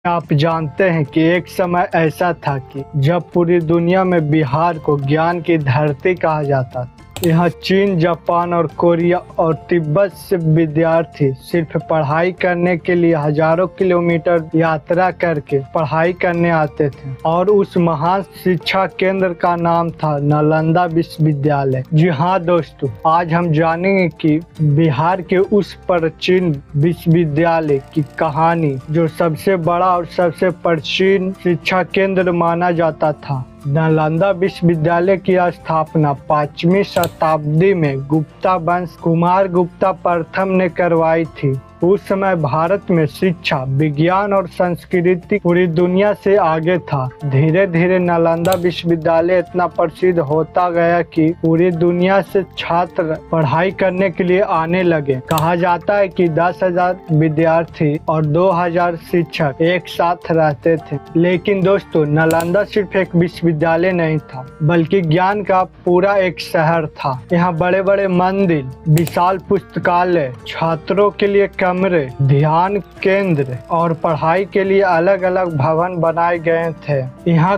आप जानते हैं कि एक समय ऐसा था कि जब पूरी दुनिया में बिहार को ज्ञान की धरती कहा जाता था। यहाँ चीन, जापान और कोरिया और तिब्बत से विद्यार्थी सिर्फ पढ़ाई करने के लिए हजारों किलोमीटर यात्रा करके पढ़ाई करने आते थे और उस महान शिक्षा केंद्र का नाम था नालंदा विश्वविद्यालय। जी हाँ दोस्तों, आज हम जानेंगे कि बिहार के उस प्राचीन विश्वविद्यालय की कहानी, जो सबसे बड़ा और सबसे प्राचीन शिक्षा केंद्र माना जाता था। नालंदा विश्वविद्यालय की स्थापना 5वीं शताब्दी में गुप्ता वंश कुमार गुप्ता प्रथम ने करवाई थी। उस समय भारत में शिक्षा, विज्ञान और संस्कृति पूरी दुनिया से आगे था। धीरे धीरे नालंदा विश्वविद्यालय इतना प्रसिद्ध होता गया कि पूरी दुनिया से छात्र पढ़ाई करने के लिए आने लगे। कहा जाता है कि 10,000 विद्यार्थी और 2,000 शिक्षक एक साथ रहते थे। लेकिन दोस्तों, नालंदा सिर्फ एक विश्वविद्यालय नहीं था, बल्कि ज्ञान का पूरा एक शहर था। यहाँ बड़े बड़े मंदिर, विशाल पुस्तकालय, छात्रों के लिए कमरे, ध्यान केंद्र और पढ़ाई के लिए अलग अलग भवन बनाए गए थे। यहाँ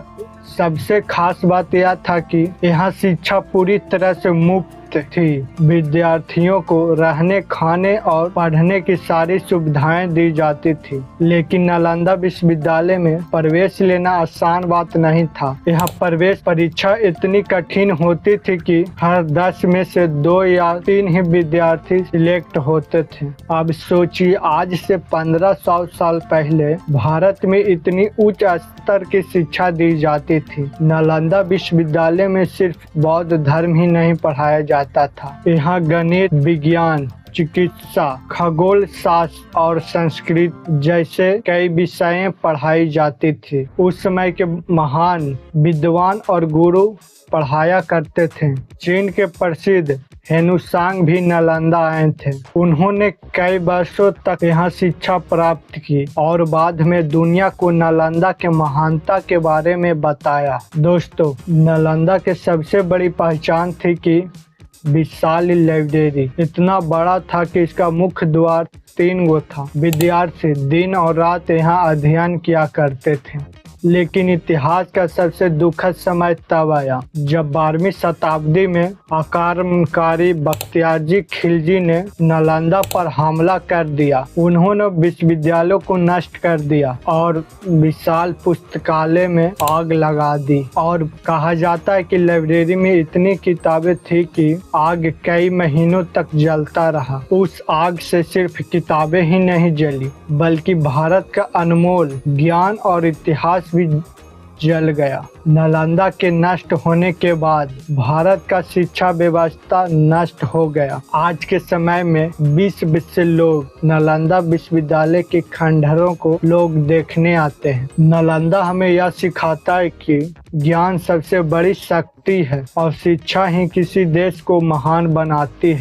सबसे खास बात यह था कि यहाँ शिक्षा पूरी तरह से मुफ्त थी। विद्यार्थियों को रहने, खाने और पढ़ने की सारी सुविधाएं दी जाती थी। लेकिन नालंदा विश्वविद्यालय में प्रवेश लेना आसान बात नहीं था। यहाँ प्रवेश परीक्षा इतनी कठिन होती थी कि हर 10 में से 2 या 3 ही विद्यार्थी सिलेक्ट होते थे। अब सोचिए, आज से 1500 साल पहले भारत में इतनी उच्च स्तर की शिक्षा दी जाती थी। नालंदा विश्वविद्यालय में सिर्फ बौद्ध धर्म ही नहीं पढ़ाया जाता था। यहाँ गणित, विज्ञान, चिकित्सा, खगोल शास्त्र और संस्कृत जैसे कई विषय पढ़ाई जाती थी। उस समय के महान विद्वान और गुरु पढ़ाया करते थे। चीन के प्रसिद्ध हेनुसांग भी नालंदा आए थे। उन्होंने कई वर्षों तक यहाँ शिक्षा प्राप्त की और बाद में दुनिया को नालंदा के महानता के बारे में बताया। दोस्तों, नालंदा के सबसे बड़ी पहचान थी कि विशाल लाइब्रेरी इतना बड़ा था कि इसका मुख्य द्वार 3 गो था। विद्यार्थी दिन और रात यहाँ अध्ययन किया करते थे। लेकिन इतिहास का सबसे दुखद समय तब आया जब 12वीं शताब्दी में आक्रमणकारी बख्तियारजी खिलजी ने नालंदा पर हमला कर दिया। उन्होंने विश्वविद्यालयों को नष्ट कर दिया और विशाल पुस्तकालय में आग लगा दी। और कहा जाता है कि लाइब्रेरी में इतनी किताबें थी कि आग कई महीनों तक जलता रहा। उस आग से सिर्फ किताबें ही नहीं जली, बल्कि भारत का अनमोल ज्ञान और इतिहास भी जल गया। नालंदा के नष्ट होने के बाद भारत का शिक्षा व्यवस्था नष्ट हो गया। आज के समय में विश्व से लोग नालंदा विश्वविद्यालय के खंडहरों को लोग देखने आते हैं। नालंदा हमें यह सिखाता है कि ज्ञान सबसे बड़ी शक्ति है और शिक्षा ही किसी देश को महान बनाती है।